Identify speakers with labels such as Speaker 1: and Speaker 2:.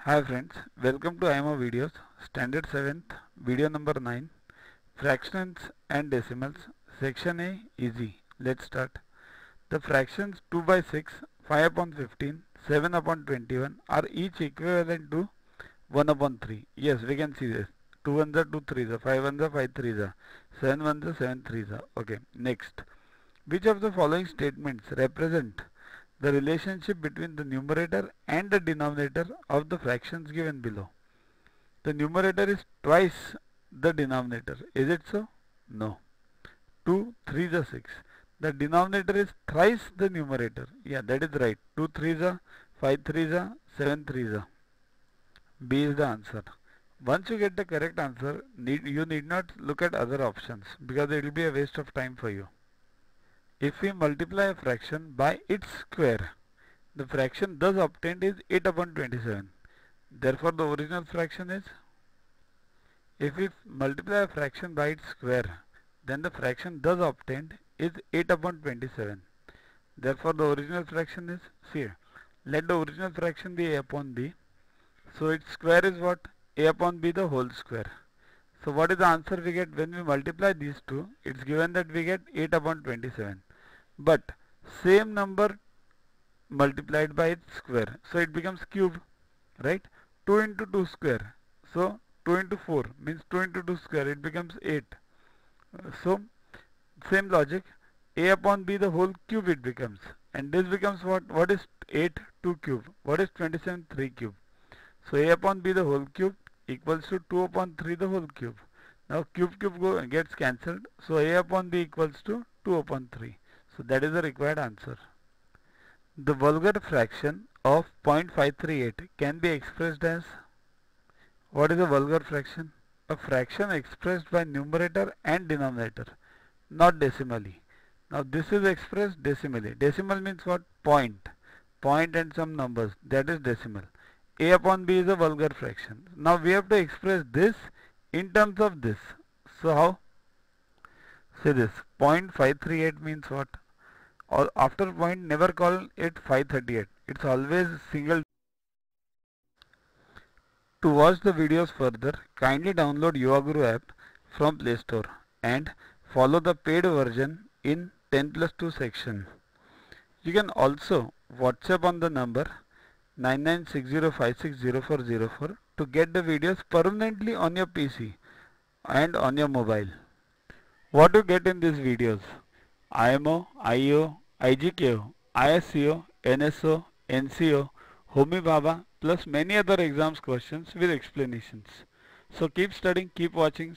Speaker 1: Hi friends, welcome to IMO videos, standard 7th, video number 9, fractions and decimals, section A, easy. Let's start. The fractions 2 by 6, 5 upon 15, 7 upon 21 are each equivalent to 1 upon 3. Yes, we can see this. 2 ones are 2 threes, 5 ones are 5 threes, 7 ones are 7 threes. Okay, next. Which of the following statements represent the relationship between the numerator and the denominator of the fractions given below? The numerator is twice the denominator. Is it so? No. 2 3s are 6. The denominator is thrice the numerator. Yeah, that is right. 2 3s are 5 3s are 7 3s are. B is the answer. Once you get the correct answer, you need not look at other options because it will be a waste of time for you. If we multiply a fraction by its square, the fraction thus obtained is 8 upon 27. Therefore, the original fraction is, if we multiply a fraction by its square, then the fraction thus obtained is 8 upon 27. Therefore, the original fraction is, see, let the original fraction be a upon b. So, its square is what? A upon b the whole square. So, what is the answer we get when we multiply these two? It's given that we get 8 upon 27. But same number multiplied by its square, so it becomes cube, right? 2 into 2 square, so 2 into 4 means 2 into 2 square, it becomes 8. So same logic, a upon b the whole cube it becomes, and this becomes what is 8 2 cube, what is 27 3 cube. So a upon b the whole cube equals to 2 upon 3 the whole cube. Now cube gets cancelled, so a upon b equals to 2 upon 3. So that is the required answer. The vulgar fraction of 0.538 can be expressed as, what is a vulgar fraction? A fraction expressed by numerator and denominator, not decimally. Now this is expressed decimally. Decimal means what? Point and some numbers, that is decimal. A upon b is a vulgar fraction. Now we have to express this in terms of this. So how? Say this, 0.538 means what? Or after point, never call it 538. It's always single. To watch the videos further, kindly download YuvaGuru app from Play Store and follow the paid version in 10+2 section. You can also WhatsApp on the number 9960560404 to get the videos permanently on your PC and on your mobile. What you get in these videos? IMO, IEO, IGKO, ISCO, NSO, NCO, Homi Baba plus many other exams questions with explanations. So keep studying, keep watching.